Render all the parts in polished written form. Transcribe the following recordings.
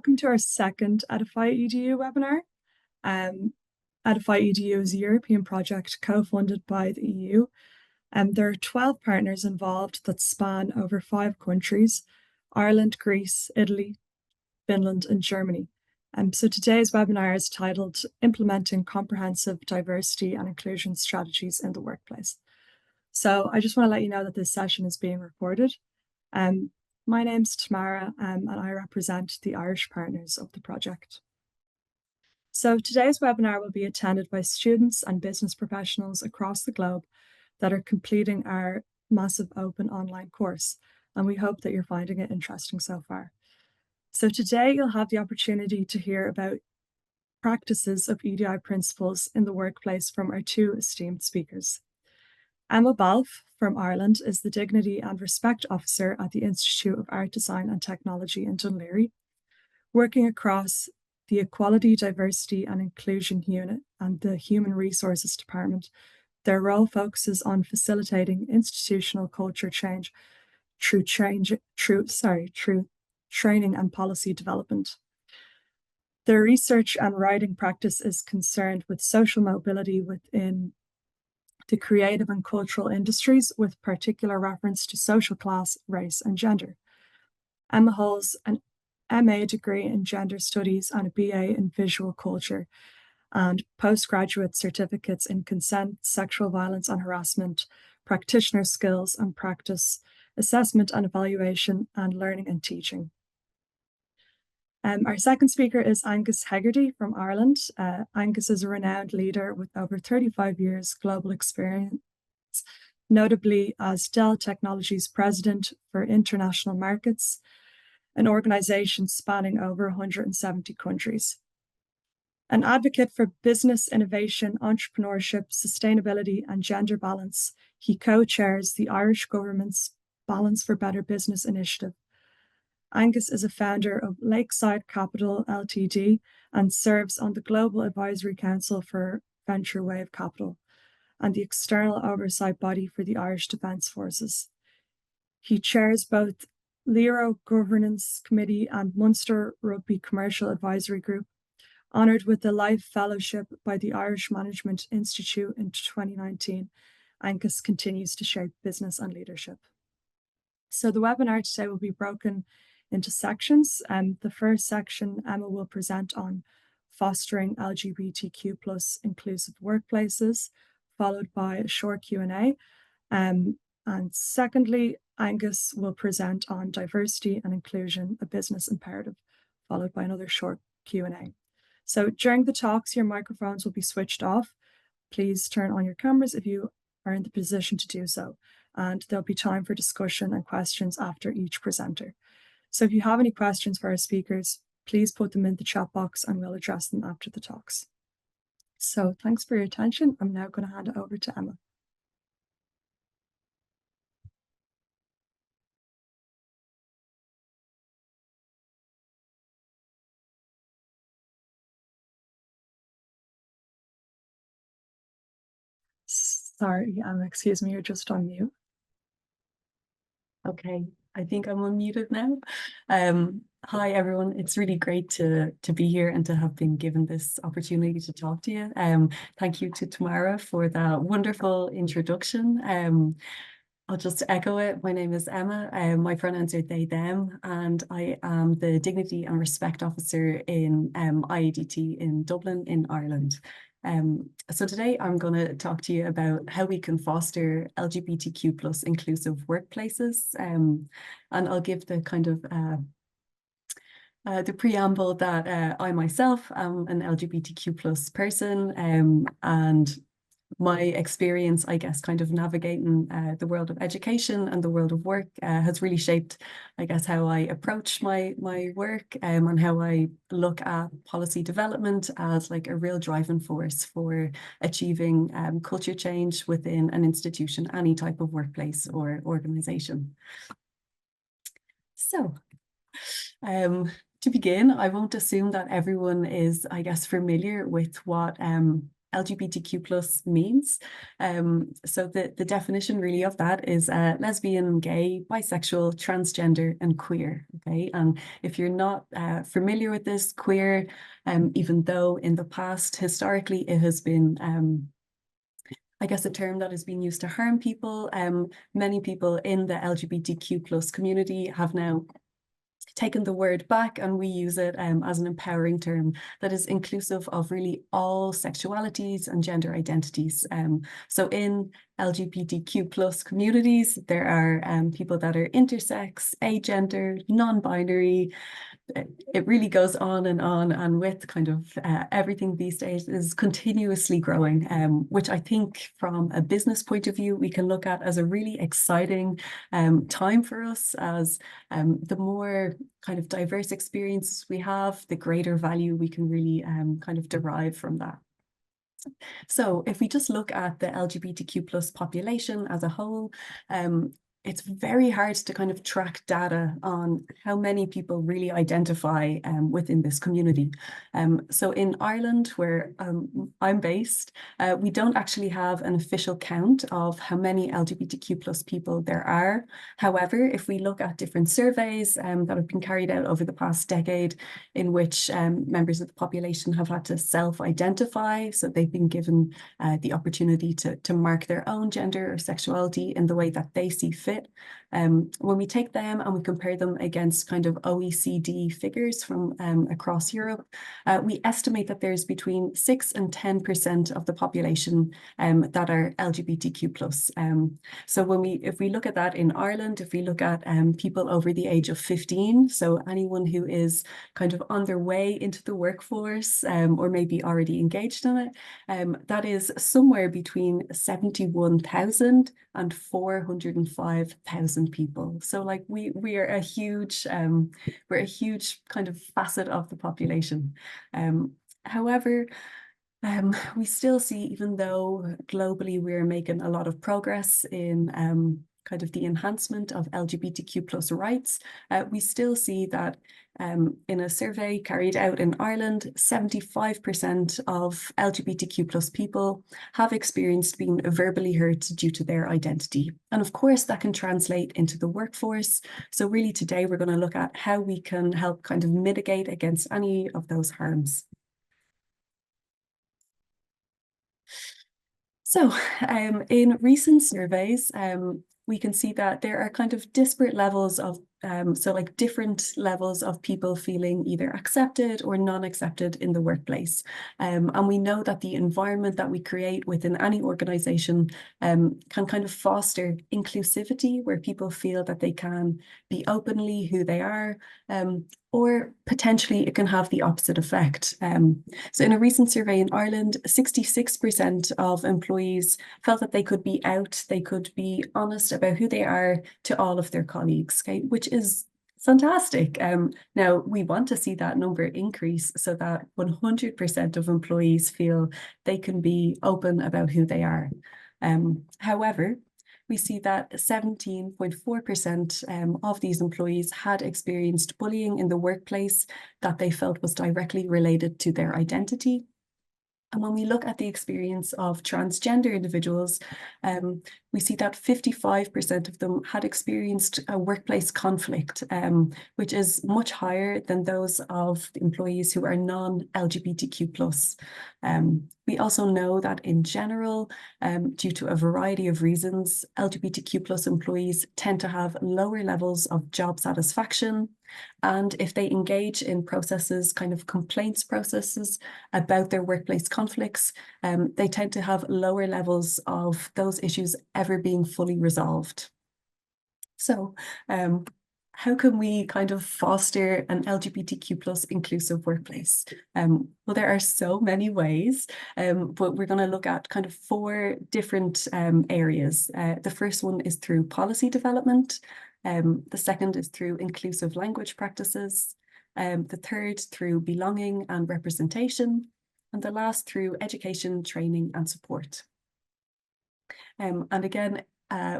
welcome to our second Edify EDU webinar. Edify EDU is a European project co-funded by the EU. There are 12 partners involved that span over 5 countries: Ireland, Greece, Italy, Finland, and Germany. So today's webinar is titled Implementing Comprehensive Diversity and Inclusion Strategies in the Workplace. So I just want to let you know that this session is being recorded. My name's Tamara, and I represent the Irish partners of the project. So today's webinar will be attended by students and business professionals across the globe that are completing our massive open online course, and we hope that you're finding it interesting so far. So today you'll have the opportunity to hear about practices of EDI principles in the workplace from our 2 esteemed speakers. Emma Balfe from Ireland is the Dignity and Respect Officer at the Institute of Art, Design and Technology in Dún Laoghaire, working across the Equality, Diversity and Inclusion Unit and the Human Resources Department. Their role focuses on facilitating institutional culture change through training and policy development. Their research and writing practice is concerned with social mobility within the creative and cultural industries, with particular reference to social class, race, and gender. Emma holds an MA degree in gender studies and a BA in visual culture, and postgraduate certificates in consent, sexual violence and harassment, practitioner skills and practice, assessment and evaluation, and learning and teaching. Our second speaker is Angus Hegarty from Ireland. Angus is a renowned leader with over 35 years global experience, notably as Dell Technologies President for International Markets, an organization spanning over 170 countries. An advocate for business innovation, entrepreneurship, sustainability, and gender balance, he co-chairs the Irish government's Balance for Better Business initiative. Angus is a founder of Lakeside Capital Ltd and serves on the Global Advisory Council for Venture Wave Capital and the external oversight body for the Irish Defence Forces. He chairs both Lero Governance Committee and Munster Rugby Commercial Advisory Group. Honoured with the Life Fellowship by the Irish Management Institute in 2019, Angus continues to shape business and leadership. So the webinar today will be broken into sections. The first section, Emma will present on fostering LGBTQ+ inclusive workplaces, followed by a short Q&A. And secondly, Angus will present on diversity and inclusion, a business imperative, followed by another short Q&A. So during the talks, your microphones will be switched off. Please turn on your cameras if you are in the position to do so. And there'll be time for discussion and questions after each presenter. So if you have any questions for our speakers, please put them in the chat box and we'll address them after the talks. So thanks for your attention. I'm now going to hand it over to Emma. Sorry, Emma, excuse me, you're just on mute. Okay, I think I'm unmuted now. Hi, everyone. It's really great to be here and to have been given this opportunity to talk to you. Thank you to Tamara for that wonderful introduction. I'll just echo it. My name is Emma. My pronouns are they, them, and I am the Dignity and Respect Officer in IADT in Dublin in Ireland. So today I'm going to talk to you about how we can foster LGBTQ+ inclusive workplaces, and I'll give the kind of the preamble that I myself am an LGBTQ+ person, and my experience, I guess, kind of navigating the world of education and the world of work has really shaped, I guess, how I approach my work and how I look at policy development as like a real driving force for achieving culture change within an institution, any type of workplace or organization. So, to begin, I won't assume that everyone is, I guess, familiar with what LGBTQ plus means. So the definition really of that is lesbian, gay, bisexual, transgender, and queer. Okay, and if you're not familiar with this, queer, even though in the past historically it has been I guess a term that has been used to harm people. Many people in the LGBTQ plus community have now taken the word back, and we use it as an empowering term that is inclusive of really all sexualities and gender identities. So in LGBTQ plus communities, there are people that are intersex, agender, non-binary. It really goes on, and with kind of everything these days is continuously growing, which I think from a business point of view, we can look at as a really exciting time for us, as the more kind of diverse experiences we have, the greater value we can really kind of derive from that. So if we just look at the LGBTQ plus population as a whole, it's very hard to kind of track data on how many people really identify within this community. So in Ireland, where I'm based, we don't actually have an official count of how many LGBTQ plus people there are. However, if we look at different surveys that have been carried out over the past decade, in which members of the population have had to self-identify, so they've been given the opportunity to mark their own gender or sexuality in the way that they see fit. When we take them and we compare them against kind of OECD figures from across Europe, we estimate that there's between 6 and 10% of the population that are LGBTQ plus. So if we look at that in Ireland, if we look at people over the age of 15, so anyone who is kind of on their way into the workforce or maybe already engaged in it, that is somewhere between 71,000 and 405,000 people. So like we are a huge we're a huge kind of facet of the population. However, we still see, even though globally we're making a lot of progress in kind of the enhancement of LGBTQ plus rights, we still see that in a survey carried out in Ireland, 75% of LGBTQ plus people have experienced being verbally hurt due to their identity. And of course, that can translate into the workforce. So really today, we're going to look at how we can help kind of mitigate against any of those harms. So in recent surveys, we can see that there are kind of disparate levels of, so like different levels of people feeling either accepted or non-accepted in the workplace. And we know that the environment that we create within any organization can kind of foster inclusivity, where people feel that they can be openly who they are, or potentially it can have the opposite effect. So in a recent survey in Ireland, 66% of employees felt that they could be out, they could be honest about who they are to all of their colleagues, okay, which is fantastic. Now, we want to see that number increase so that 100% of employees feel they can be open about who they are. However, we see that 17.4% of these employees had experienced bullying in the workplace that they felt was directly related to their identity. And when we look at the experience of transgender individuals, we see that 55% of them had experienced a workplace conflict, which is much higher than those of the employees who are non-LGBTQ plus. We also know that in general, due to a variety of reasons, LGBTQ plus employees tend to have lower levels of job satisfaction. And if they engage in processes, kind of complaints processes about their workplace conflicts, they tend to have lower levels of those issues ever being fully resolved. So how can we kind of foster an LGBTQ plus inclusive workplace? Well, there are so many ways, but we're going to look at kind of 4 different areas. The first one is through policy development. The second is through inclusive language practices. The third through belonging and representation. And the last through education, training and support. And again,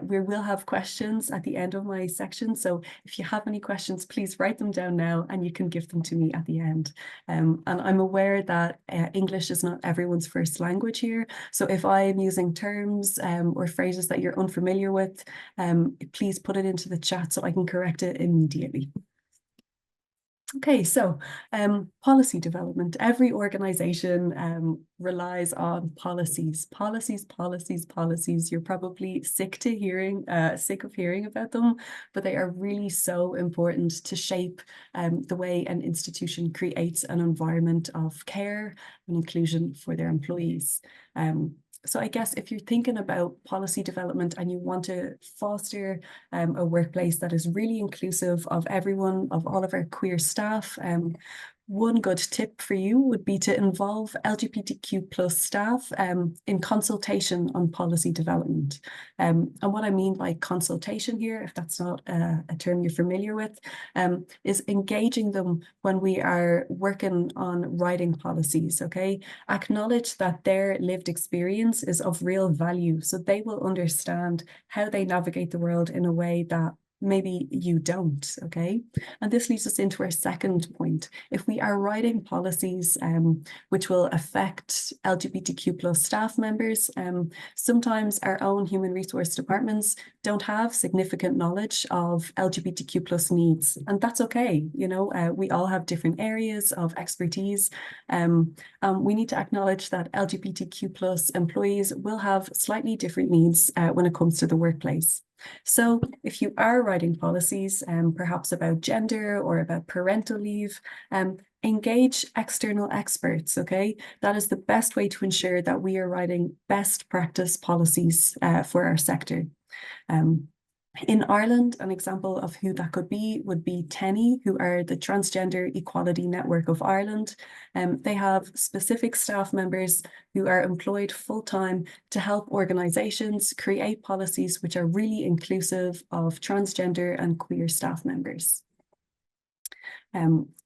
we will have questions at the end of my section. So if you have any questions, please write them down now and you can give them to me at the end. And I'm aware that English is not everyone's first language here. So if I'm using terms or phrases that you're unfamiliar with, please put it into the chat so I can correct it immediately. Okay, so policy development. Every organization relies on policies. You're probably sick of hearing about them, but they are really so important to shape the way an institution creates an environment of care and inclusion for their employees. So I guess if you're thinking about policy development and you want to foster a workplace that is really inclusive of everyone, of all of our queer staff, one good tip for you would be to involve LGBTQ plus staff in consultation on policy development. And what I mean by consultation here, if that's not a term you're familiar with, is engaging them when we are working on writing policies, okay? Acknowledge that their lived experience is of real value, so they will understand how they navigate the world in a way that maybe you don't, okay? And this leads us into our second point. If we are writing policies which will affect LGBTQ plus staff members, sometimes our own human resource departments don't have significant knowledge of LGBTQ plus needs, and that's okay. You know, we all have different areas of expertise. We need to acknowledge that LGBTQ plus employees will have slightly different needs when it comes to the workplace. So if you are writing policies, perhaps about gender or about parental leave, engage external experts, okay? That is the best way to ensure that we are writing best practice policies for our sector. In Ireland, an example of who that could be would be TENI, who are the Transgender Equality Network of Ireland. They have specific staff members who are employed full-time to help organisations create policies which are really inclusive of transgender and queer staff members.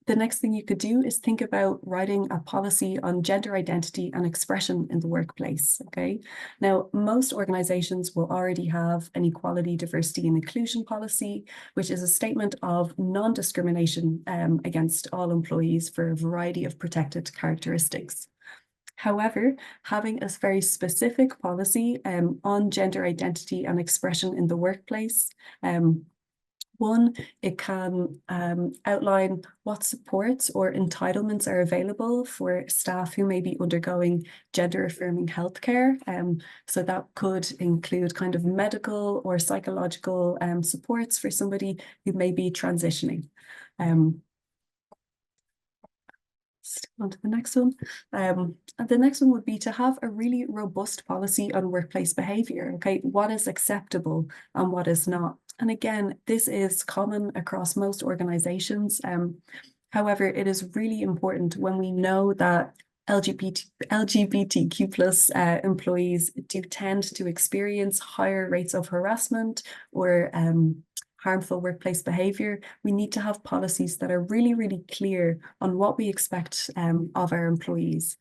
The next thing you could do is think about writing a policy on gender identity and expression in the workplace, okay? Now, most organizations will already have an equality, diversity and inclusion policy, which is a statement of non-discrimination against all employees for a variety of protected characteristics. However, having a very specific policy on gender identity and expression in the workplace, one, it can outline what supports or entitlements are available for staff who may be undergoing gender-affirming healthcare. So that could include kind of medical or psychological supports for somebody who may be transitioning. On to the next one. And the next one would be to have a really robust policy on workplace behaviour. Okay, what is acceptable and what is not? And again, this is common across most organisations. However, it is really important when we know that LGBTQ plus employees do tend to experience higher rates of harassment or harmful workplace behaviour. We need to have policies that are really, really clear on what we expect of our employees.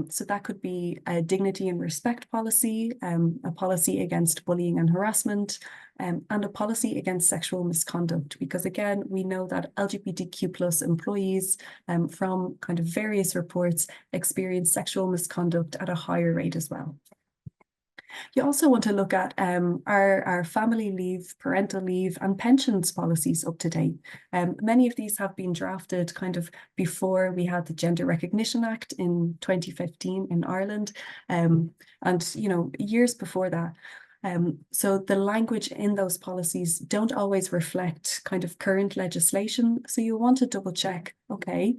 So that could be a dignity and respect policy, a policy against bullying and harassment, and a policy against sexual misconduct, because again, we know that LGBTQ plus employees from kind of various reports experience sexual misconduct at a higher rate as well. You also want to look at our family leave, parental leave and pensions policies up to date. Many of these have been drafted kind of before we had the Gender Recognition Act in 2015 in Ireland, and you know, years before that. So the language in those policies don't always reflect kind of current legislation. So you want to double check, okay,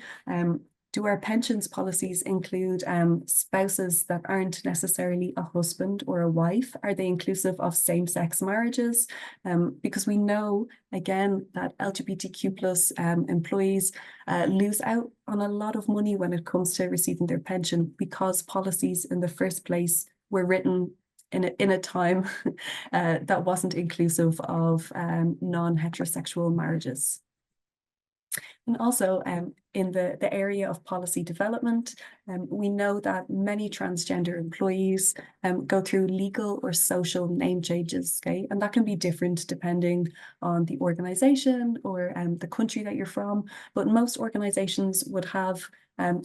do our pensions policies include spouses that aren't necessarily a husband or a wife? Are they inclusive of same-sex marriages? Because we know, again, that LGBTQ plus employees lose out on a lot of money when it comes to receiving their pension, because policies in the first place were written in a time that wasn't inclusive of non-heterosexual marriages. And also, in the area of policy development, we know that many transgender employees go through legal or social name changes, okay? And that can be different depending on the organization or the country that you're from, but most organizations would have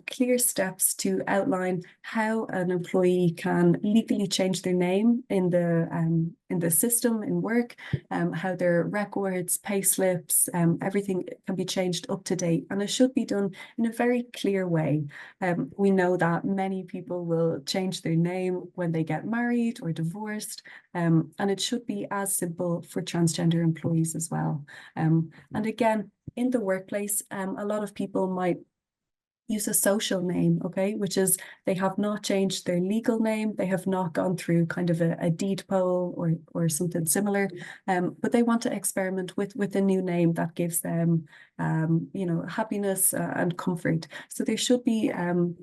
clear steps to outline how an employee can legally change their name in the system in work, how their records, pay slips, everything can be changed up to date, and it should be done in a very clear way. We know that many people will change their name when they get married or divorced, and it should be as simple for transgender employees as well. And again, in the workplace, a lot of people might use a social name, okay, which is they have not changed their legal name, they have not gone through kind of a deed poll or something similar, but they want to experiment with a new name that gives them you know, happiness and comfort. So there should be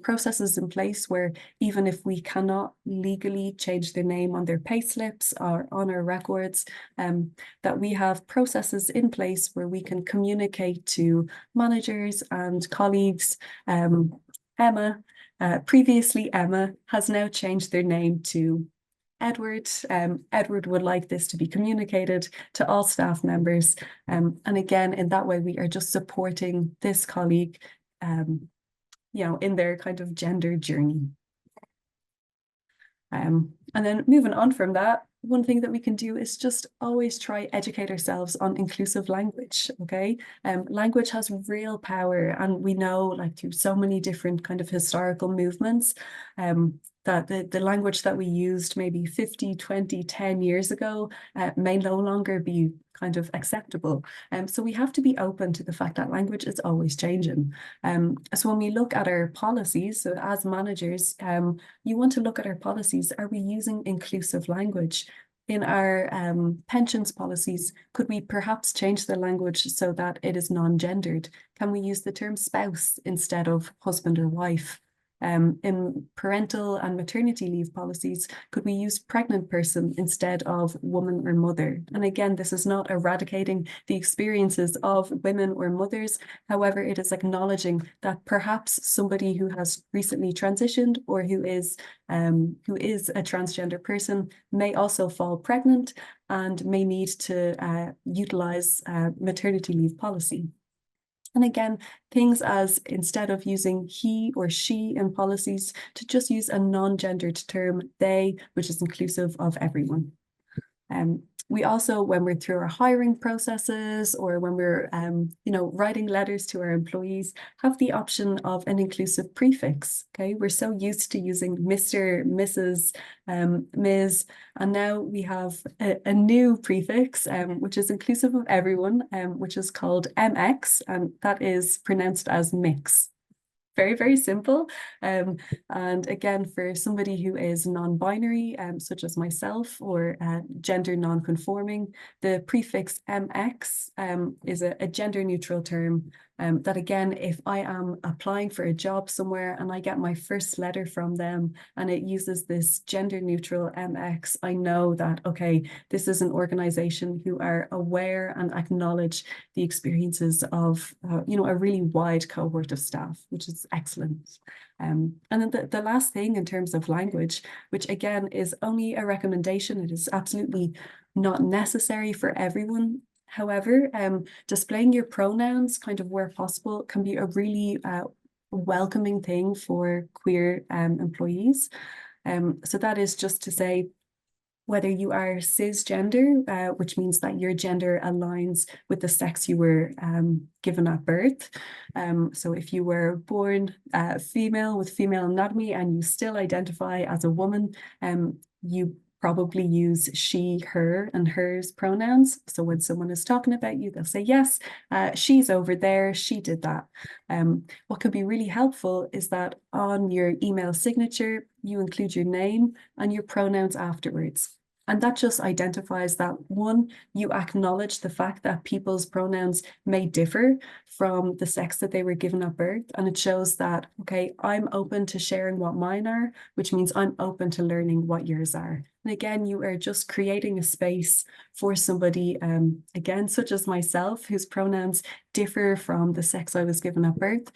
processes in place where even if we cannot legally change their name on their pay slips or on our records, that we have processes in place where we can communicate to managers and colleagues. Emma, previously Emma, has now changed their name to Edward. Edward would like this to be communicated to all staff members. And again, in that way, we are just supporting this colleague, you know, in their kind of gender journey. And then moving on from that, one thing that we can do is just always try educate ourselves on inclusive language, okay? Language has real power, and we know, like, through so many different kind of historical movements, that the language that we used maybe 50, 20, 10 years ago may no longer be kind of acceptable. So we have to be open to the fact that language is always changing. So when we look at our policies, so as managers, you want to look at our policies. Are we using inclusive language? In our pensions policies, could we perhaps change the language so that it is non-gendered? Can we use the term spouse instead of husband or wife? In parental and maternity leave policies, could we use pregnant person instead of woman or mother? And again, this is not eradicating the experiences of women or mothers. However, it is acknowledging that perhaps somebody who has recently transitioned or who is a transgender person may also fall pregnant and may need to utilize maternity leave policy. And again, things as instead of using he or she in policies, to just use a non-gendered term, they, which is inclusive of everyone. We also, when we're through our hiring processes or when we're, you know, writing letters to our employees, have the option of an inclusive prefix. Okay, we're so used to using Mr., Mrs., Ms., and now we have a new prefix, which is inclusive of everyone, which is called MX, and that is pronounced as mix. Very, very simple. And again, for somebody who is non-binary, such as myself, or gender non-conforming, the prefix MX is a gender-neutral term that, again, if I am applying for a job somewhere and I get my first letter from them and it uses this gender-neutral MX, I know that, okay, this is an organization who are aware and acknowledge the experiences of, you know, a really wide cohort of staff, which is excellent. And then the last thing in terms of language, which again is only a recommendation, it is absolutely not necessary for everyone. However, displaying your pronouns kind of where possible can be a really welcoming thing for queer employees. So that is just to say, whether you are cisgender, which means that your gender aligns with the sex you were given at birth. So if you were born female with female anatomy and you still identify as a woman, you probably use she, her, and hers pronouns. So when someone is talking about you, they'll say, yes, she's over there, she did that. What could be really helpful is that on your email signature, you include your name and your pronouns afterwards. And that just identifies that, one, you acknowledge the fact that people's pronouns may differ from the sex that they were given at birth. And it shows that, okay, I'm open to sharing what mine are, which means I'm open to learning what yours are. And again, you are just creating a space for somebody, again, such as myself, whose pronouns differ from the sex I was given at birth.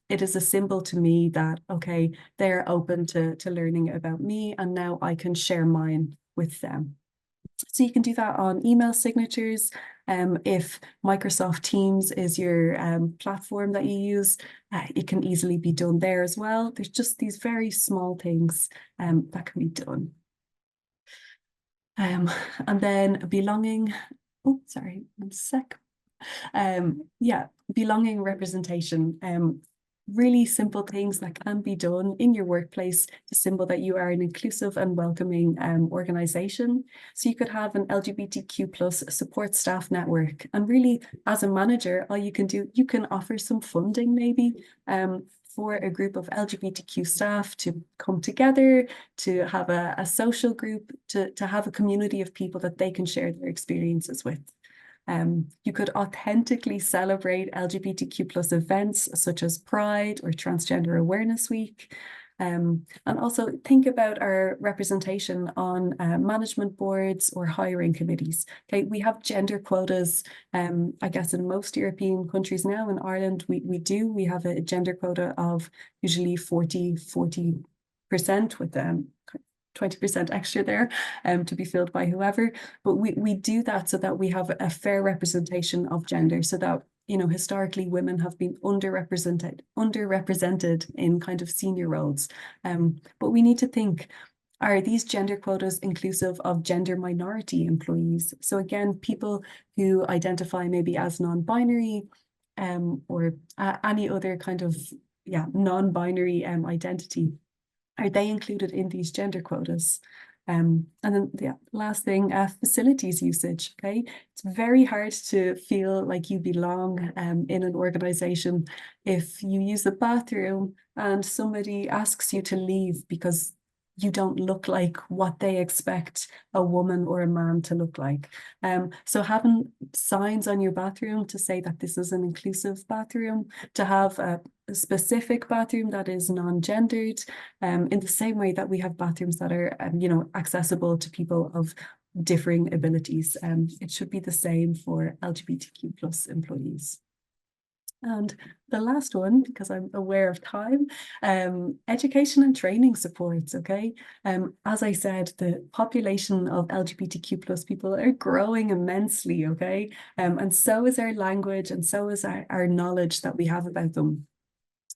It is a symbol to me that, okay, they're open to learning about me, and now I can share mine with them. So you can do that on email signatures. If Microsoft Teams is your platform that you use, it can easily be done there as well. There's just these very small things that can be done. And then belonging, oh, sorry, one sec. Yeah, belonging representation. Really simple things that can be done in your workplace to symbol that you are an inclusive and welcoming organization. So you could have an LGBTQ plus support staff network. And really, as a manager, all you can do, you can offer some funding maybe for a group of LGBTQ staff to come together, to have a social group, to have a community of people that they can share their experiences with. You could authentically celebrate LGBTQ plus events such as Pride or Transgender Awareness Week. And also think about our representation on management boards or hiring committees. Okay, we have gender quotas, I guess in most European countries now. In Ireland, we have a gender quota of usually 40% with 20% extra there to be filled by whoever. But we do that so that we have a fair representation of gender, so that, you know, historically women have been underrepresented in kind of senior roles. But we need to think, are these gender quotas inclusive of gender minority employees? So again, people who identify maybe as non-binary or any other kind of non-binary identity. Are they included in these gender quotas? And then the last thing, facilities usage, okay? It's very hard to feel like you belong in an organization if you use the bathroom and somebody asks you to leave because you don't look like what they expect a woman or a man to look like. So having signs on your bathroom to say that this is an inclusive bathroom, to have a specific bathroom that is non-gendered, in the same way that we have bathrooms that are, accessible to people of differing abilities. It should be the same for LGBTQ plus employees. And the last one, because I'm aware of time, education and training supports, okay? As I said, the population of LGBTQ plus people are growing immensely, okay? And so is our language, and so is our knowledge that we have about them.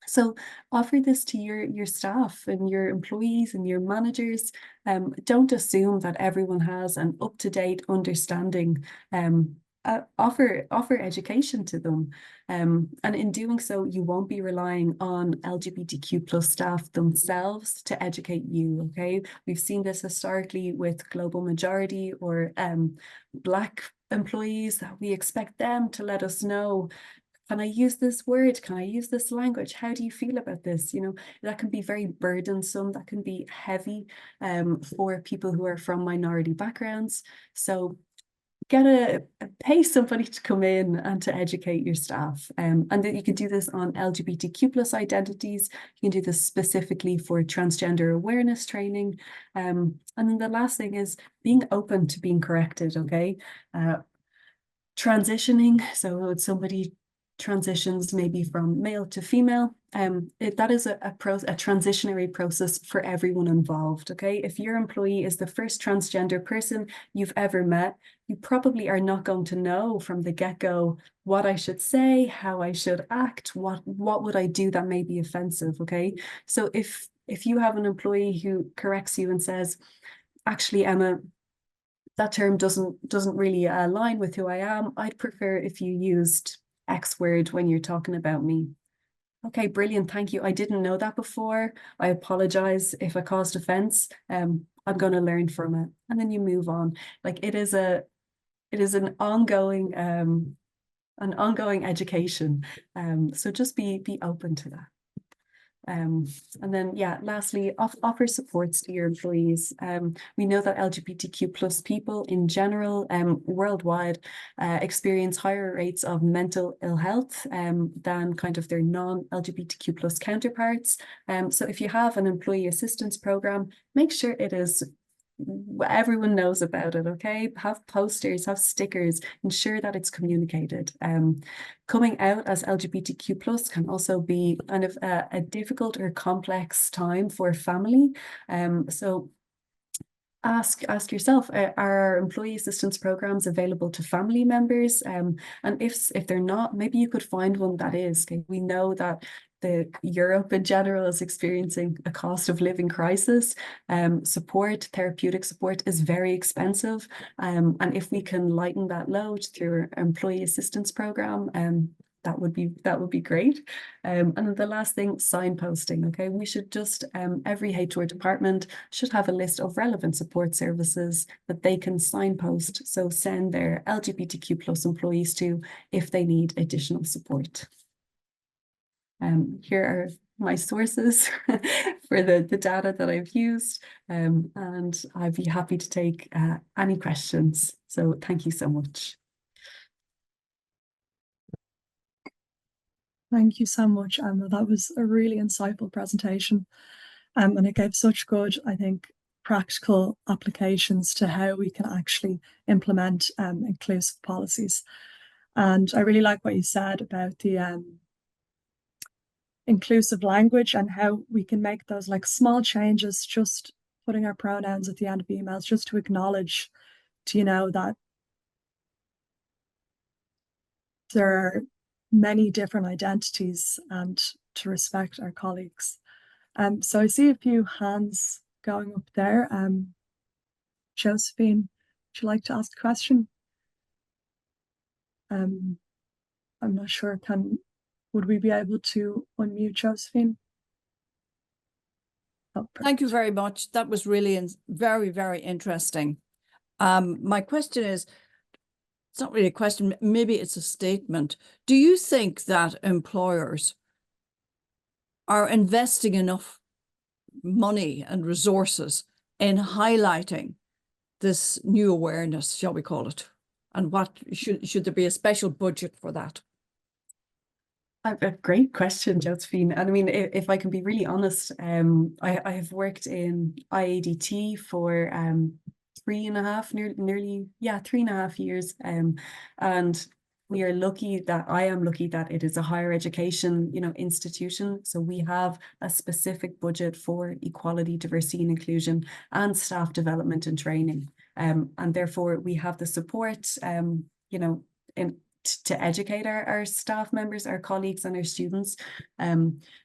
So offer this to your staff and your employees and your managers. Don't assume that everyone has an up-to-date understanding. Offer education to them. And in doing so, you won't be relying on LGBTQ plus staff themselves to educate you, okay? We've seen this historically with global majority or Black employees, that we expect them to let us know, can I use this word? Can I use this language? How do you feel about this? You know, that can be very burdensome. That can be heavy for people who are from minority backgrounds. So pay somebody to come in and to educate your staff. And that you can do this on LGBTQ plus identities. You can do this specifically for transgender awareness training. And then the last thing is being open to being corrected, okay? Transitioning, so it's somebody transitions maybe from male to female, that is a transitionary process for everyone involved, okay? If your employee is the first transgender person you've ever met, you probably are not going to know from the get-go what I should say, how I should act, what would I do that may be offensive, okay? So if you have an employee who corrects you and says, actually, Emma, that term doesn't really align with who I am, I'd prefer if you used X word when you're talking about me. Okay, brilliant, thank you. I didn't know that before. I apologize if I caused offense. I'm going to learn from it. And then you move on. Like it is an ongoing education. So just be open to that. And then, yeah, lastly, offer supports to your employees. We know that LGBTQ plus people in general, worldwide, experience higher rates of mental ill health than kind of their non-LGBTQ plus counterparts. So if you have an employee assistance program, make sure it is everyone knows about it, okay? Have posters, have stickers, ensure that it's communicated. Coming out as LGBTQ plus can also be kind of a difficult or complex time for family. So ask yourself, are our employee assistance programs available to family members? And if they're not, maybe you could find one that is. Okay? We know that Europe in general is experiencing a cost of living crisis. Therapeutic support is very expensive. And if we can lighten that load through our employee assistance program, that would be great. And then the last thing, signposting. Okay, we should just every HR department should have a list of relevant support services that they can signpost. So send their LGBTQ plus employees to if they need additional support. Here are my sources for the data that I've used, and I'd be happy to take any questions. So thank you so much. Thank you so much, Emma. That was a really insightful presentation. And it gave such good, I think, practical applications to how we can actually implement inclusive policies. And I really like what you said about the inclusive language and how we can make those like small changes, just putting our pronouns at the end of emails, just to acknowledge, you know, that there are many different identities and to respect our colleagues. So I see a few hands going up there. Josephine, would you like to ask a question? I'm not sure, would we be able to unmute Josephine? Oh, thank you very much. That was really very, very interesting. My question is, it's not really a question, maybe it's a statement. Do you think that employers are investing enough money and resources in highlighting this new awareness, shall we call it? And what should there be a special budget for that? A great question, Josephine. And I mean, if I can be really honest, I have worked in IADT for 3.5 years. And we are lucky that I am lucky that it is a higher education, institution. So we have a specific budget for equality, diversity and inclusion and staff development and training. And therefore we have the support, to educate our staff members, our colleagues and our students.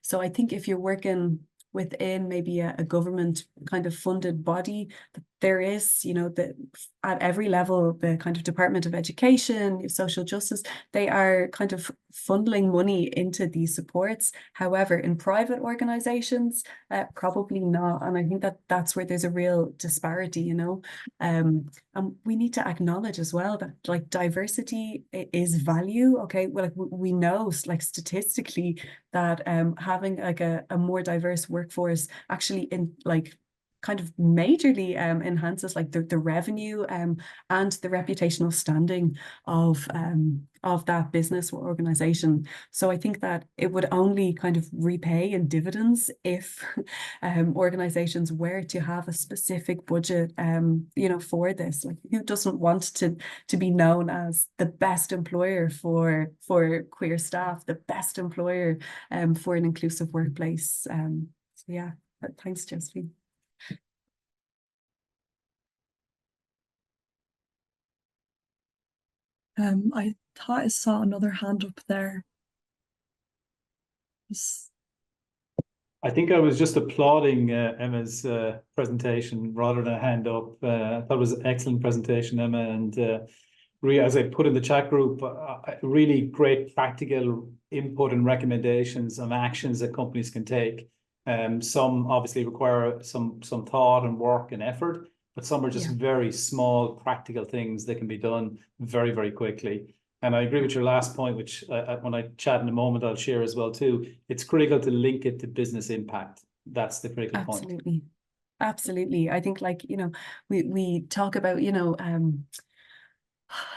So I think if you're working within maybe a government kind of funded body, there is, at every level, the kind of Department of Education, Social Justice, they are kind of funneling money into these supports. However, in private organizations, probably not. And I think that's where there's a real disparity, and we need to acknowledge as well that like diversity is value. Okay, well, like we know like statistically that having like a more diverse workforce actually kind of majorly enhances like the revenue and the reputational standing of that business or organization. So I think that it would only kind of repay in dividends if organizations were to have a specific budget for this. Like, who doesn't want to be known as the best employer for queer staff, the best employer for an inclusive workplace? So yeah, thanks, Josephine. I thought I saw another hand up there. I think I was just applauding Emma's presentation rather than a hand up. I thought it was an excellent presentation, Emma, and as I put in the chat group, really great practical input and recommendations on actions that companies can take. Some obviously require some thought and work and effort, but some are just very small practical things that can be done very, very quickly. And I agree with your last point, which when I chat in a moment, I'll share as well too. It's critical to link it to business impact. That's the critical point. Absolutely. Absolutely. I think, like, you know, we talk about, you know,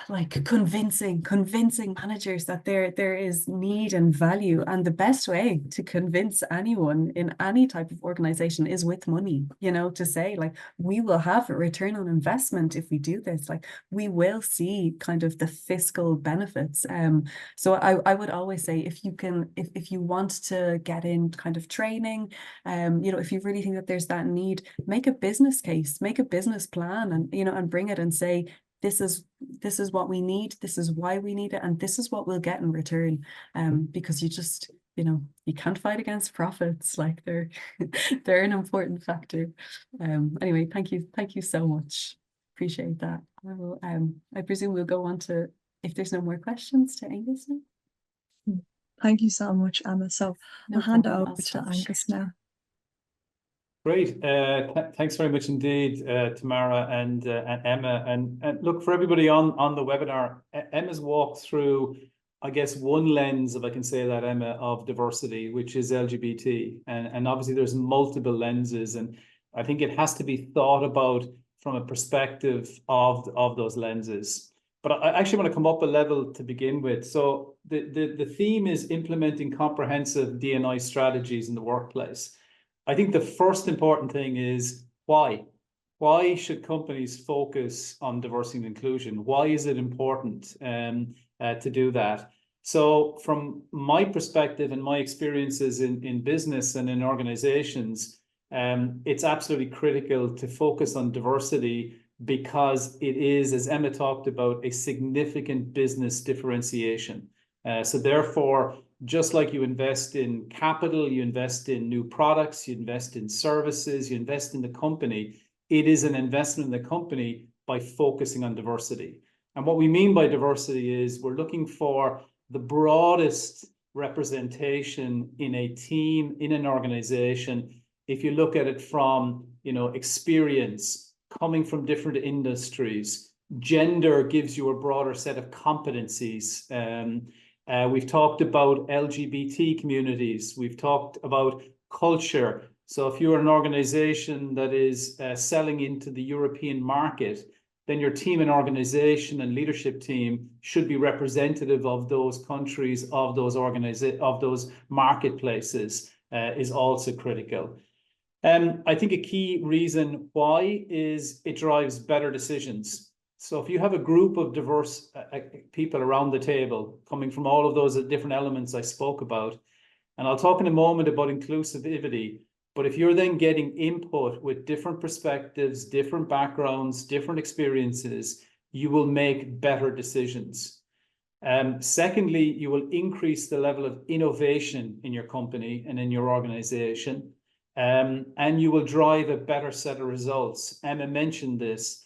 like convincing managers that there is need and value, and the best way to convince anyone in any type of organization is with money, you know, to say, like, we will have a return on investment if we do this, like we will see kind of the fiscal benefits. So I would always say, if you can, if you want to get in kind of training, you know, if you really think that there's that need, make a business case, make a business plan, and, you know, and bring it and say, this is what we need, this is why we need it, and this is what we'll get in return. Because you just, you know, you can't fight against profits. Like, they're they're an important factor. Anyway, thank you so much. Appreciate that. I will, I presume we'll go on to, if there's no more questions, to Angus now. Thank you so much, Emma. So No I'll hand it problem. over to Angus now. Great. Thanks very much indeed, Tamara and Emma. And look, for everybody on the webinar, Emma's walked through, I guess, one lens, if I can say that, Emma, of diversity, which is LGBT. And obviously there's multiple lenses, and I think it has to be thought about from a perspective of those lenses. But I actually want to come up a level to begin with. So the theme is implementing comprehensive D&I strategies in the workplace. I think the first important thing is why. Why should companies focus on diversity and inclusion? Why is it important to do that? So from my perspective and my experiences in business and in organizations, it's absolutely critical to focus on diversity, because it is, as Emma talked about, a significant business differentiation. So therefore, just like you invest in capital, you invest in new products, you invest in services, you invest in the company, it is an investment in the company by focusing on diversity. And what we mean by diversity is we're looking for the broadest representation in a team, in an organization. If you look at it from, you know, experience, coming from different industries, gender gives you a broader set of competencies. We've talked about LGBT communities. We've talked about culture. So if you're an organization that is selling into the European market, then your team and organization and leadership team should be representative of those countries, of those marketplaces, is also critical. I think a key reason why is it drives better decisions. So if you have a group of diverse people around the table, coming from all of those different elements I spoke about, and I'll talk in a moment about inclusivity, but if you're then getting input with different perspectives, different backgrounds, different experiences, you will make better decisions. Secondly, you will increase the level of innovation in your company and in your organization, and you will drive a better set of results. Emma mentioned this.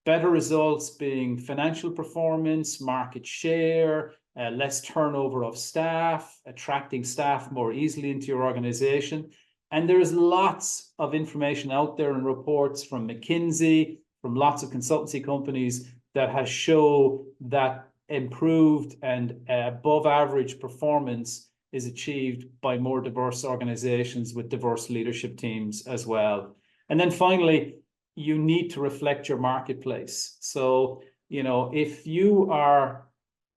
Better results being financial performance, market share, less turnover of staff, attracting staff more easily into your organization. And there's lots of information out there and reports from McKinsey, from lots of consultancy companies that has shown that improved and above average performance is achieved by more diverse organizations with diverse leadership teams as well. And then finally, you need to reflect your marketplace. So, you know, if you are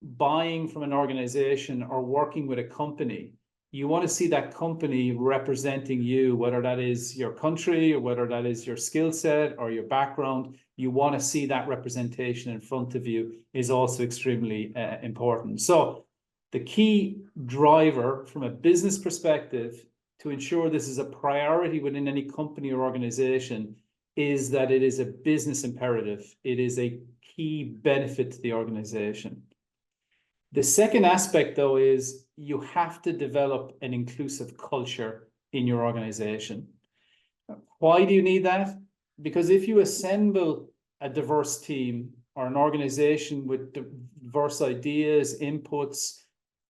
buying from an organization or working with a company, you want to see that company representing you, whether that is your country or whether that is your skill set or your background. You want to see that representation in front of you is also extremely important. So the key driver from a business perspective to ensure this is a priority within any company or organization is that it is a business imperative. It is a key benefit to the organization. The second aspect, though, is you have to develop an inclusive culture in your organization. Why do you need that? Because if you assemble a diverse team or an organization with diverse ideas, inputs,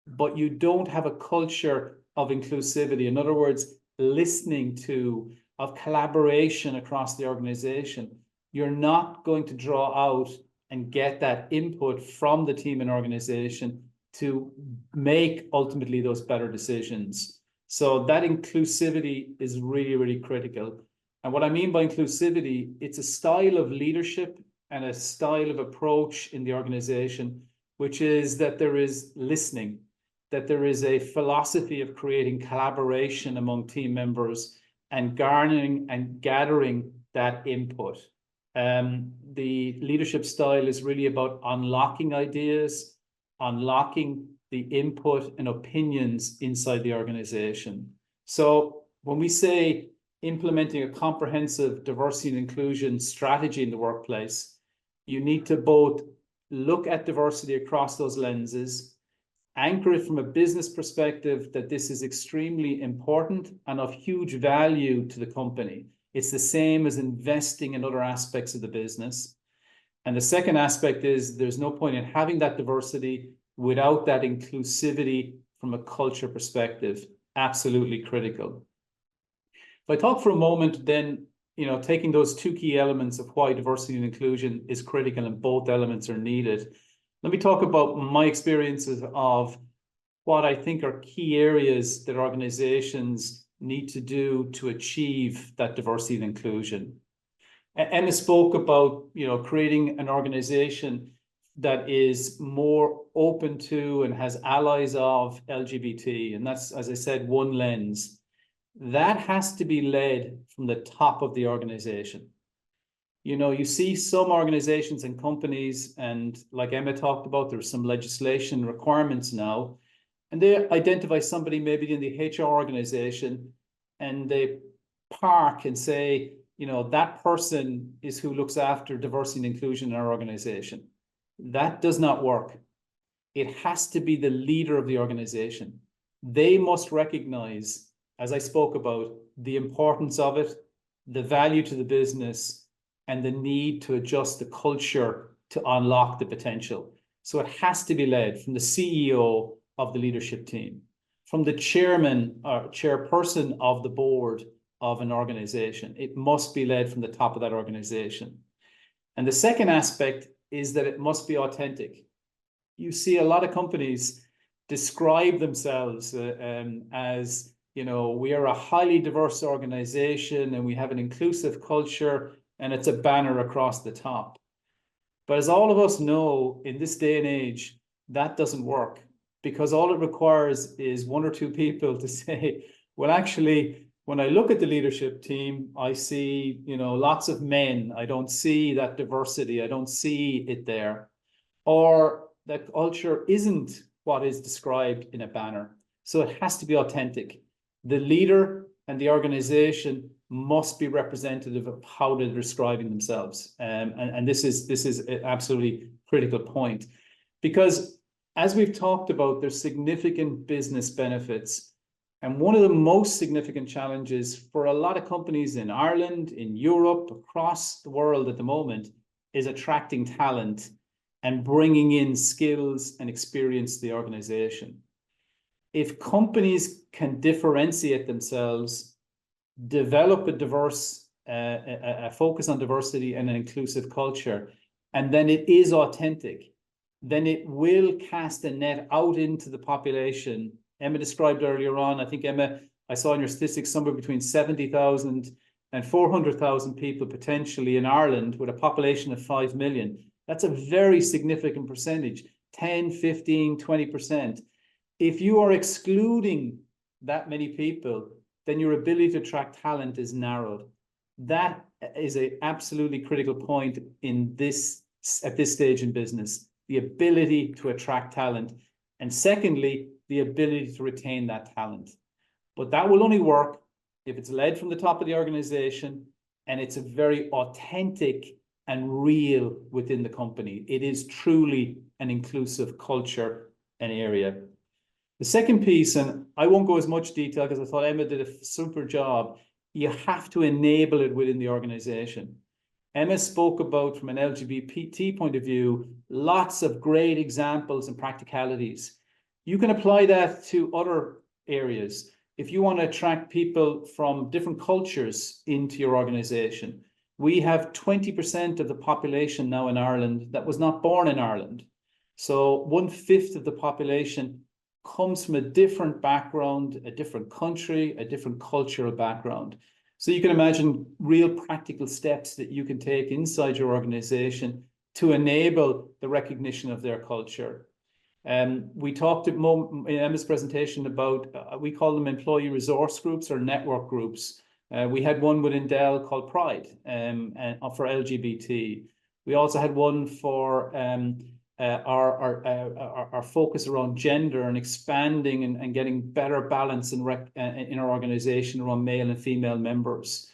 but you don't have a culture of inclusivity, in other words, listening to, of collaboration across the organization, you're not going to draw out and get that input from the team and organization to make ultimately those better decisions. So that inclusivity is really, really critical. And what I mean by inclusivity, it's a style of leadership and a style of approach in the organization, which is that there is listening, that there is a philosophy of creating collaboration among team members and garnering and gathering that input. The leadership style is really about unlocking ideas, unlocking the input and opinions inside the organization. So when we say implementing a comprehensive diversity and inclusion strategy in the workplace, you need to both look at diversity across those lenses, anchor it from a business perspective that this is extremely important and of huge value to the company. It's the same as investing in other aspects of the business. And the second aspect is there's no point in having that diversity without that inclusivity from a culture perspective. Absolutely critical. If I talk for a moment, then, taking those two key elements of why diversity and inclusion is critical and both elements are needed, let me talk about my experiences of what I think are key areas that organizations need to do to achieve that diversity and inclusion. Emma spoke about, creating an organization that is more open to and has allies of LGBT. And that's, as I said, one lens. That has to be led from the top of the organization. You see some organizations and companies, and like Emma talked about, there's some legislation requirements now, and they identify somebody maybe in the HR organization, and they park and say, that person is who looks after diversity and inclusion in our organization. That does not work. It has to be the leader of the organization. They must recognize, as I spoke about, the importance of it, the value to the business, and the need to adjust the culture to unlock the potential. So it has to be led from the CEO of the leadership team, from the chairman or chairperson of the board of an organization. It must be led from the top of that organization. And the second aspect is that it must be authentic. You see a lot of companies describe themselves as, we are a highly diverse organization and we have an inclusive culture, and it's a banner across the top. But as all of us know, in this day and age, that doesn't work, because all it requires is one or two people to say, well, actually, when I look at the leadership team, I see, lots of men. I don't see that diversity. I don't see it there. Or that culture isn't what is described in a banner. So it has to be authentic. The leader and the organization must be representative of how they're describing themselves. And this is an absolutely critical point, because as we've talked about, there's significant business benefits. And one of the most significant challenges for a lot of companies in Ireland, in Europe, across the world at the moment, is attracting talent and bringing in skills and experience to the organization. If companies can differentiate themselves, develop a diverse, a focus on diversity and an inclusive culture, and then it is authentic, then it will cast a net out into the population. Emma described earlier on, I think, Emma, I saw in your statistics somewhere between 70,000 and 400,000 people potentially in Ireland with a population of 5 million. That's a very significant percentage, 10, 15, 20%. If you are excluding that many people, then your ability to attract talent is narrowed. That is an absolutely critical point at this stage in business, the ability to attract talent. And secondly, the ability to retain that talent. But that will only work if it's led from the top of the organization and it's a very authentic and real within the company. It is truly an inclusive culture and area. The second piece, and I won't go as much detail because I thought Emma did a super job, you have to enable it within the organization. Emma spoke about, from an LGBT point of view, lots of great examples and practicalities. You can apply that to other areas. If you want to attract people from different cultures into your organization, We have 20% of the population now in Ireland that was not born in Ireland. So 1/5 of the population comes from a different background, a different country, a different cultural background. So you can imagine real practical steps that you can take inside your organization to enable the recognition of their culture. We talked in Emma's presentation about, we call them employee resource groups or network groups. We had one within Dell called Pride and for LGBT. We also had one for our focus around gender and expanding and getting better balance in our organization around male and female members.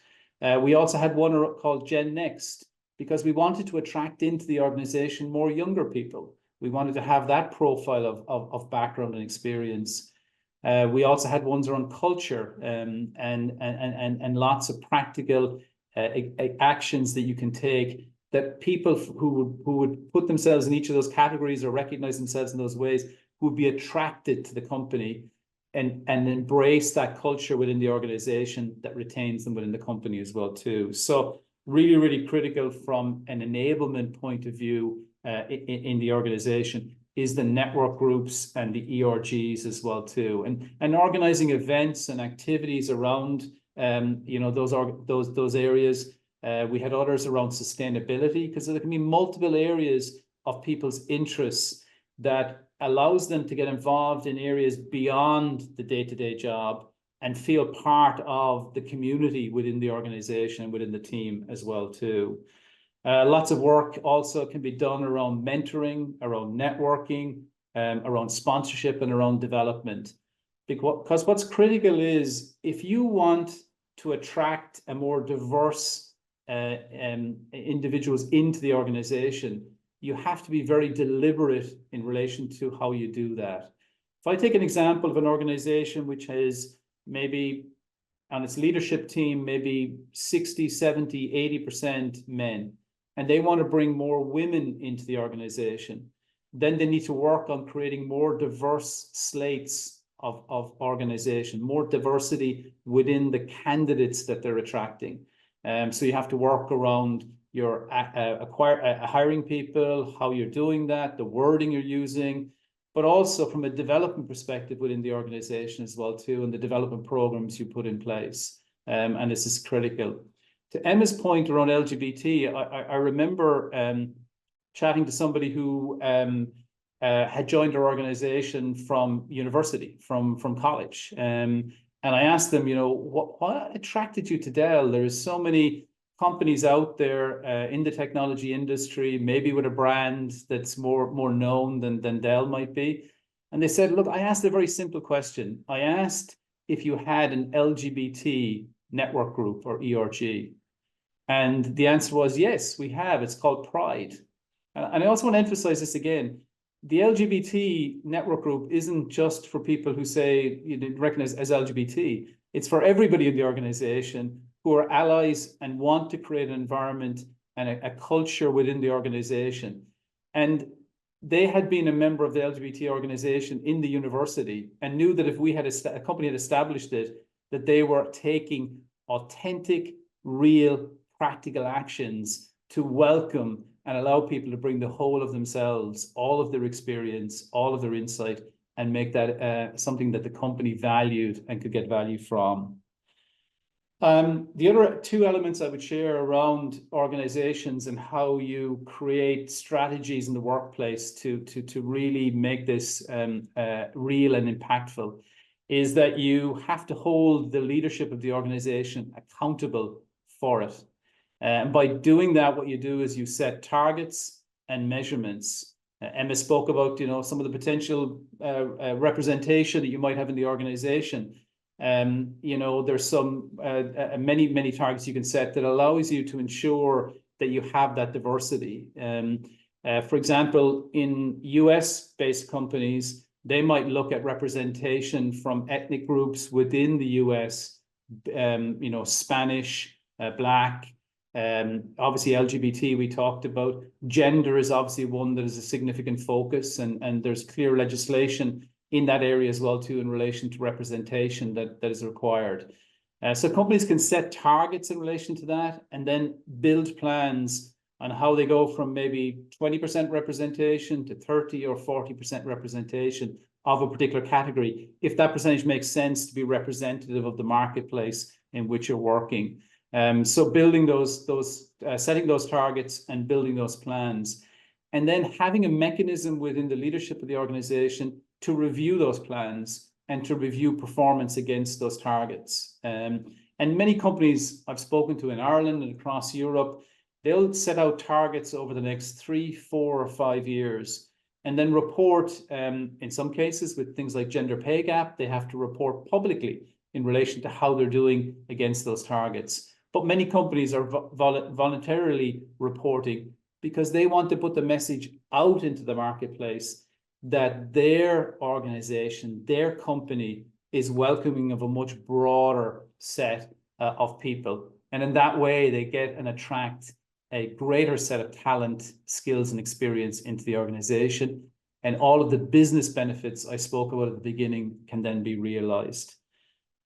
We also had one called Gen Next, because we wanted to attract into the organization more younger people. We wanted to have that profile of background and experience. We also had ones around culture and lots of practical actions that you can take, that people who would put themselves in each of those categories or recognize themselves in those ways would be attracted to the company and embrace that culture within the organization that retains them within the company as well too. So really, really critical from an enablement point of view in the organization is the network groups and the ERGs as well too, and organizing events and activities around those areas. We had others around sustainability, because there can be multiple areas of people's interests that allows them to get involved in areas beyond the day-to-day job and feel part of the community within the organization, within the team as well too. Lots of work also can be done around mentoring, around networking, around sponsorship and around development. Because what's critical is, if you want to attract a more diverse individuals into the organization, you have to be very deliberate in relation to how you do that. If I take an example of an organization which has maybe on its leadership team, maybe 60, 70, 80% men, and they want to bring more women into the organization, then they need to work on creating more diverse slates of organization, more diversity within the candidates that they're attracting. So you have to work around your hiring people, how you're doing that, the wording you're using, but also from a development perspective within the organization as well too, and the development programs you put in place. And this is critical. To Emma's point around LGBT, I remember chatting to somebody who had joined our organization from university, from college. And I asked them, what attracted you to Dell? There's so many companies out there in the technology industry, maybe with a brand that's more known than Dell might be. And they said, look, I asked a very simple question. I asked if you had an LGBT network group or ERG. And the answer was, yes, we have. It's called Pride. And I also want to emphasize this again. The LGBT network group isn't just for people who say you didn't recognize as LGBT. It's for everybody in the organization who are allies and want to create an environment and a culture within the organization. And they had been a member of the LGBT organization in the university and knew that if we had a company had established it, that they were taking authentic, real, practical actions to welcome and allow people to bring the whole of themselves, all of their experience, all of their insight, and make that something that the company valued and could get value from. The other two elements I would share around organizations and how you create strategies in the workplace to really make this real and impactful is that you have to hold the leadership of the organization accountable for it. And by doing that, what you do is you set targets and measurements. Emma spoke about, some of the potential representation that you might have in the organization. There's some many targets you can set that allows you to ensure that you have that diversity. For example, in US-based companies, they might look at representation from ethnic groups within the US, Spanish, Black, obviously LGBT we talked about. Gender is obviously one that is a significant focus, and there's clear legislation in that area as well too in relation to representation that is required. So companies can set targets in relation to that and then build plans on how they go from maybe 20% representation to 30 or 40% representation of a particular category, if that percentage makes sense to be representative of the marketplace in which you're working. So building setting those targets and building those plans, and then having a mechanism within the leadership of the organization to review those plans and to review performance against those targets. And many companies I've spoken to in Ireland and across Europe, they'll set out targets over the next 3, 4, or 5 years, and then report, in some cases with things like gender pay gap, they have to report publicly in relation to how they're doing against those targets. But many companies are voluntarily reporting because they want to put the message out into the marketplace that their organization, their company is welcoming of a much broader set of people. And in that way, they get and attract a greater set of talent, skills, and experience into the organization. And all of the business benefits I spoke about at the beginning can then be realized.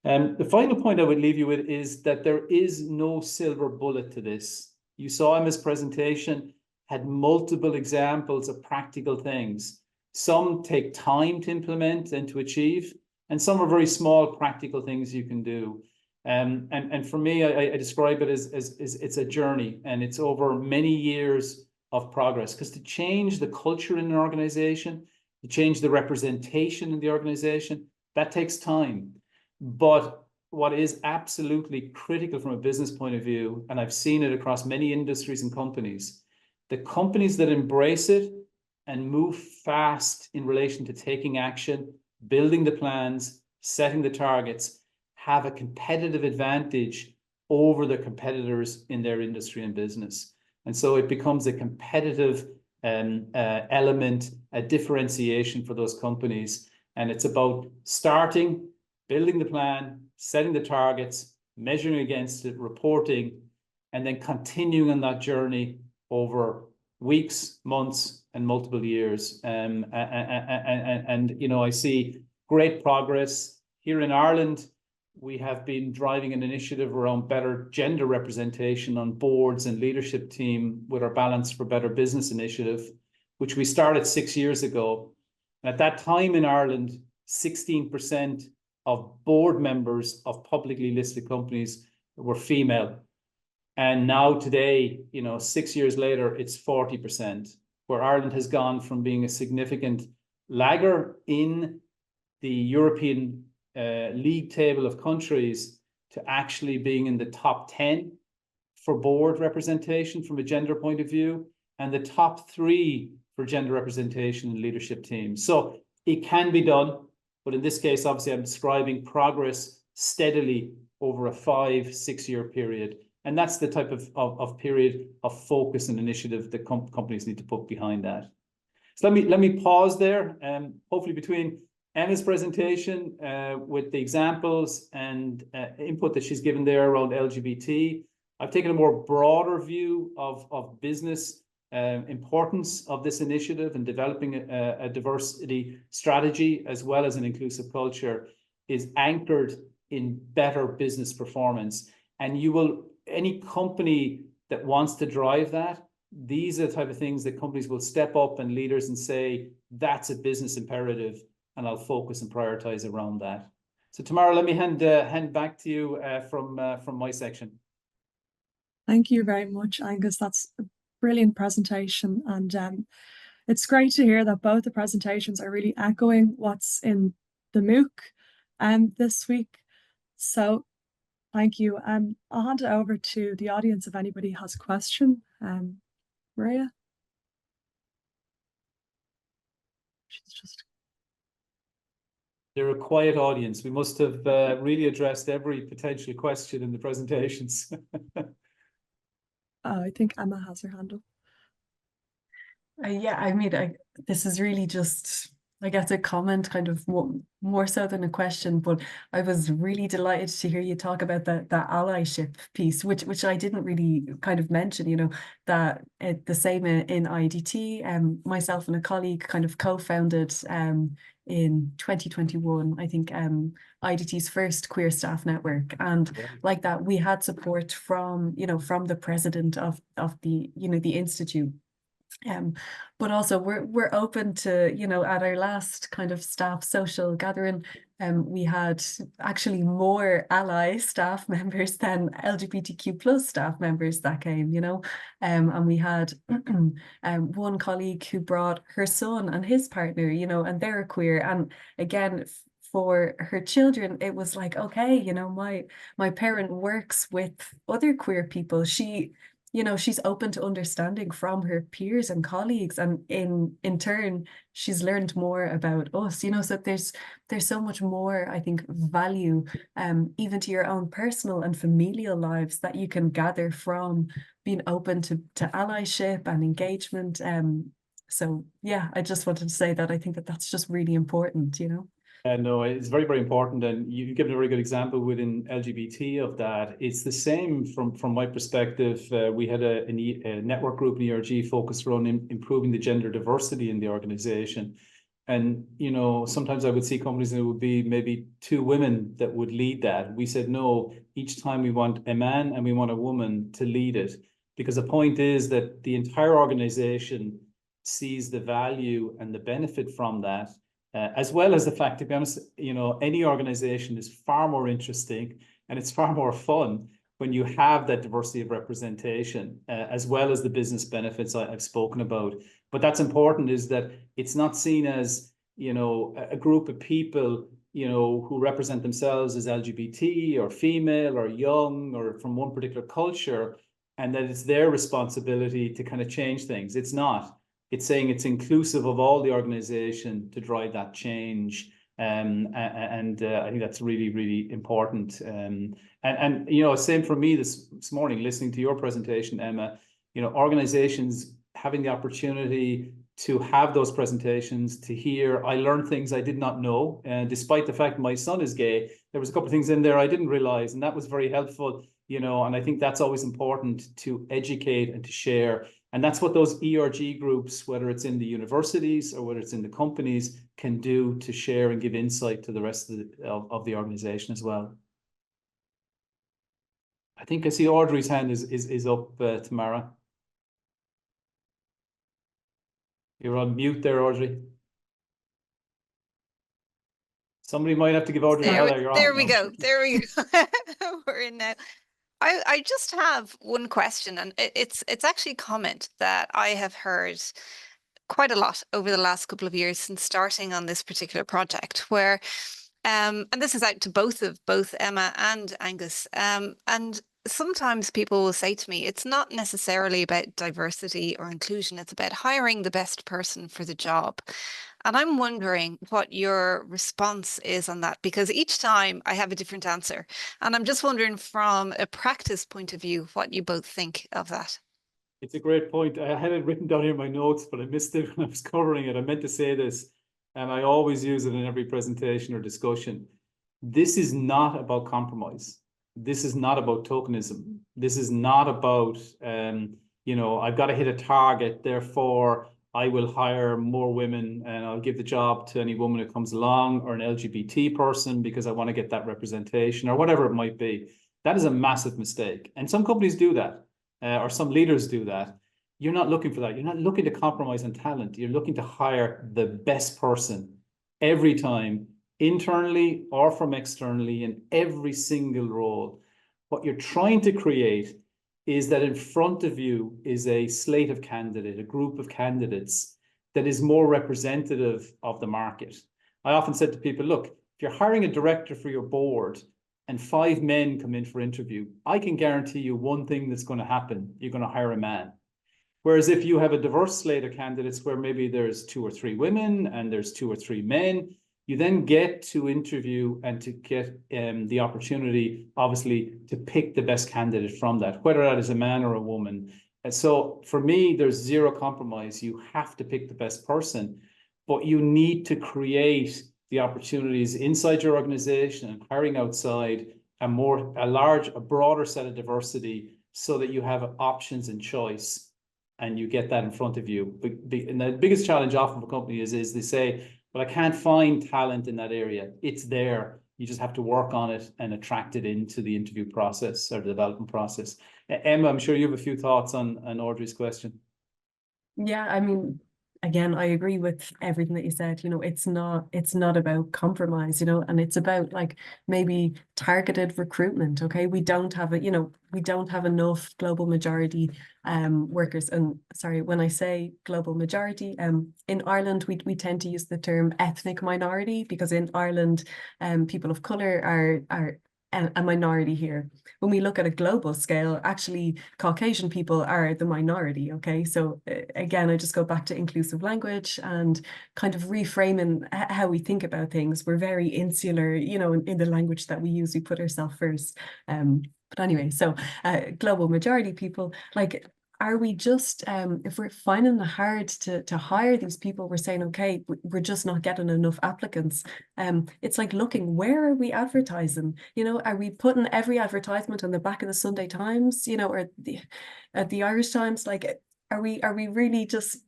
The final point I would leave you with is that there is no silver bullet to this. You saw Emma's presentation had multiple examples of practical things. Some take time to implement and to achieve, and some are very small practical things you can do. And for me, I describe it as it's a journey, and it's over many years of progress, because to change the culture in an organization, to change the representation in the organization, that takes time. But what is absolutely critical from a business point of view, and I've seen it across many industries and companies, the companies that embrace it and move fast in relation to taking action, building the plans, setting the targets, have a competitive advantage over the competitors in their industry and business. And so it becomes a competitive element, a differentiation for those companies. And it's about starting, building the plan, setting the targets, measuring against it, reporting, and then continuing on that journey over weeks, months, and multiple years. And you know, I see great progress here in Ireland. We have been driving an initiative around better gender representation on boards and leadership team with our Balance for Better Business initiative, which we started 6 years ago. And at that time in Ireland, 16% of board members of publicly listed companies were female. And now today, you know, 6 years later, it's 40%, where Ireland has gone from being a significant lagger in the European league table of countries to actually being in the top 10 for board representation from a gender point of view, and the top 3 for gender representation in leadership teams. So it can be done, but in this case, obviously, I'm describing progress steadily over a 5-6 year period. And that's the type of period of focus and initiative that companies need to put behind that. So let me pause there. Hopefully between Emma's presentation with the examples and input that she's given there around LGBT, I've taken a more broader view of business importance of this initiative, and developing a diversity strategy as well as an inclusive culture is anchored in better business performance. And any company that wants to drive that, these are the type of things that companies will step up, and leaders, and say, that's a business imperative, and I'll focus and prioritize around that. So Tamara, let me hand back to you from my section. Thank you very much, Angus. That's a brilliant presentation. And it's great to hear that both the presentations are really echoing what's in the MOOC this week. So thank you. I'll hand it over to the audience if anybody has a question. Maria? She's just... They're a quiet audience. We must have really addressed every potential question in the presentations. I think Emma has her hand up. Yeah, I mean, this is really just, I guess, a comment, kind of more so than a question, but I was really delighted to hear you talk about that allyship piece, which I didn't really kind of mention, you know, that the same in IADT, myself and a colleague kind of co-founded in 2021, I think, IADT's first queer staff network. And like that, we had support from, from the president of the, the institute. But also we're open to, at our last kind of staff social gathering, we had actually more ally staff members than LGBTQ plus staff members that came, and we had one colleague who brought her son and his partner, and they're queer. And again, for her children, it was like, okay, my parent works with other queer people. She's open to understanding from her peers and colleagues, and in turn, she's learned more about us, so there's so much more, I think, value, even to your own personal and familial lives that you can gather from being open to allyship and engagement. So yeah, I just wanted to say that I think that that's just really important, No, it's very, very important. And you've given a very good example within LGBT of that. It's the same from my perspective. We had a network group in ERG focused on improving the gender diversity in the organization. And, sometimes I would see companies and it would be maybe 2 women that would lead that. We said, no, each time we want a man and we want a woman to lead it. Because the point is that the entire organization sees the value and the benefit from that. As well as the fact, to be honest, any organization is far more interesting and it's far more fun when you have that diversity of representation, as well as the business benefits I've spoken about. But that's important, is that it's not seen as, a group of people, who represent themselves as LGBT or female or young or from one particular culture, and that it's their responsibility to kind of change things. It's not. It's saying it's inclusive of all the organization to drive that change. And I think that's really, really important. And same for me this morning, listening to your presentation, Emma, organizations having the opportunity to have those presentations, to hear, I learned things I did not know. And despite the fact my son is gay, there was a couple of things in there I didn't realize, and that was very helpful, and I think that's always important, to educate and to share. And that's what those ERG groups, whether it's in the universities or whether it's in the companies, can do to share and give insight to the rest of the organization as well. I think I see Audrey's hand is up, Tamara. You're on mute there, Audrey. Somebody might have to give Audrey a bell. There we go. There we go. We're in now. I just have one question, and it's actually a comment that I have heard quite a lot over the last couple of years since starting on this particular project, where and this is out to both Emma and Angus, and sometimes people will say to me, it's not necessarily about diversity or inclusion, it's about hiring the best person for the job. And I'm wondering what your response is on that, because each time I have a different answer. And I'm just wondering, from a practice point of view, what you both think of that. It's a great point. I had it written down here in my notes, but I missed it when I was covering it. I meant to say this, and I always use it in every presentation or discussion. This is not about compromise. This is not about tokenism. This is not about, I've got to hit a target, therefore I will hire more women and I'll give the job to any woman who comes along, or an LGBT person, because I want to get that representation, or whatever it might be. That is a massive mistake. And some companies do that, or some leaders do that. You're not looking for that. You're not looking to compromise on talent. You're looking to hire the best person every time, internally or from externally, in every single role. What you're trying to create is that in front of you is a slate of candidates, a group of candidates that is more representative of the market. I often said to people, look, if you're hiring a director for your board and 5 men come in for interview, I can guarantee you one thing that's going to happen: you're going to hire a man. Whereas if you have a diverse slate of candidates where maybe there's 2 or 3 women and there's 2 or 3 men, you then get to interview and to get the opportunity, obviously, to pick the best candidate from that, whether that is a man or a woman. And so for me, there's zero compromise. You have to pick the best person, but you need to create the opportunities inside your organization and hiring outside a broader set of diversity, so that you have options and choice, and you get that in front of you. And the biggest challenge often for companies is they say, but I can't find talent in that area. It's there. You just have to work on it and attract it into the interview process or the development process. Emma, I'm sure you have a few thoughts on Audrey's question. Yeah, I mean, again, I agree with everything that you said. You know, it's not about compromise, you know, and it's about like maybe targeted recruitment. Okay, we don't have it, you know, we don't have enough global majority workers. And sorry, when I say global majority, in Ireland we tend to use the term ethnic minority, because in Ireland people of color are a minority here. When we look at a global scale, actually Caucasian people are the minority. Okay, so again, I just go back to inclusive language and kind of reframing how we think about things. We're very insular, you know, in the language that we use. We put ourselves first. But anyway, so global majority people, like, are we just, if we're finding it hard to hire these people, we're saying, okay, we're just not getting enough applicants. It's like looking, where are we advertising? You know, are we putting every advertisement on the back of the Sunday Times, you know, or the Irish Times? Like, are we really just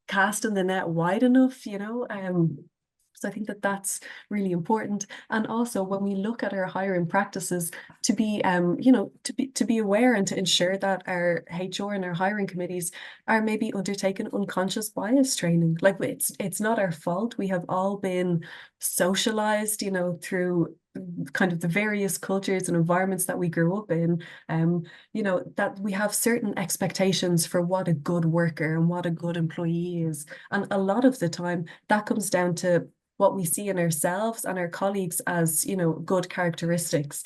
casting the net wide enough, you know? So I think that that's really important. And also when we look at our hiring practices, to be, you know, to be aware and to ensure that our HR and our hiring committees are maybe undertaking unconscious bias training. Like, it's not our fault. We have all been socialized, you know, through kind of the various cultures and environments that we grew up in, you know, that we have certain expectations for what a good worker and what a good employee is. And a lot of the time that comes down to what we see in ourselves and our colleagues as, you know, good characteristics.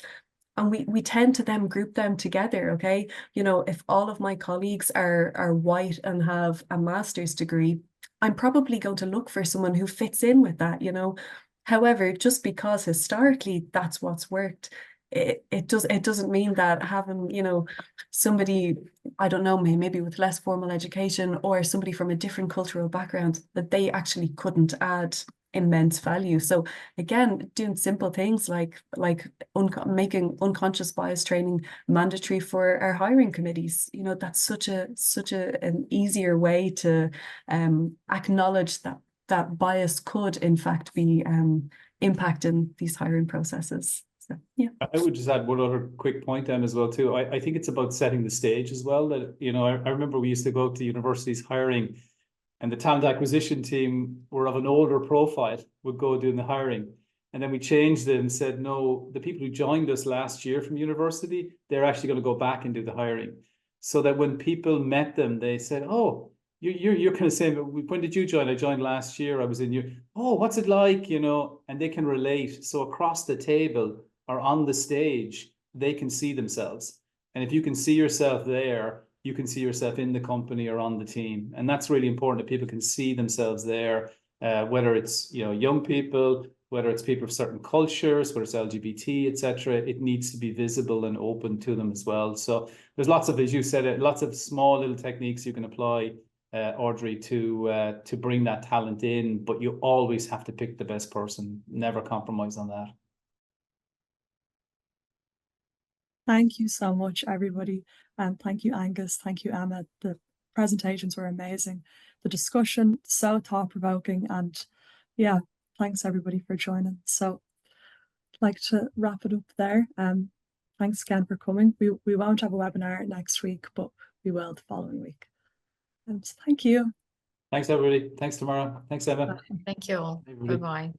And we tend to then group them together, okay? You know, if all of my colleagues are white and have a master's degree, I'm probably going to look for someone who fits in with that, you know? However, just because historically that's what's worked, it doesn't mean that having, you know, somebody, I don't know, maybe with less formal education or somebody from a different cultural background, that they actually couldn't add immense value. So again, doing simple things like making unconscious bias training mandatory for our hiring committees. You know, that's such an easier way to acknowledge that bias could in fact be impacting these hiring processes. So, yeah. I would just add one other quick point then as well too. I think it's about setting the stage as well. That, you know, I remember we used to go to universities hiring, and the talent acquisition team were of an older profile, would go doing the hiring. And then we changed it and said, no, the people who joined us last year from university, they're actually going to go back and do the hiring. So that when people met them, they said, oh, you're kind of saying, when did you join? I joined last year. I was in you. Oh, what's it like? You know, and they can relate. So across the table or on the stage, they can see themselves. And if you can see yourself there, you can see yourself in the company or on the team. And that's really important, that people can see themselves there, whether it's, you know, young people, whether it's people of certain cultures, whether it's LGBT, etc. It needs to be visible and open to them as well. So there's lots of, as you said, lots of small little techniques you can apply, Audrey, to bring that talent in, but you always have to pick the best person. Never compromise on that. Thank you so much, everybody. And thank you, Angus. Thank you, Emma. The presentations were amazing. The discussion, so thought-provoking. And yeah, thanks everybody for joining. So I'd like to wrap it up there. Thanks again for coming. We won't have a webinar next week, but we will the following week. And thank you. Thanks, everybody. Thanks, Tamara. Thanks, Emma. Thank you all. Bye-bye.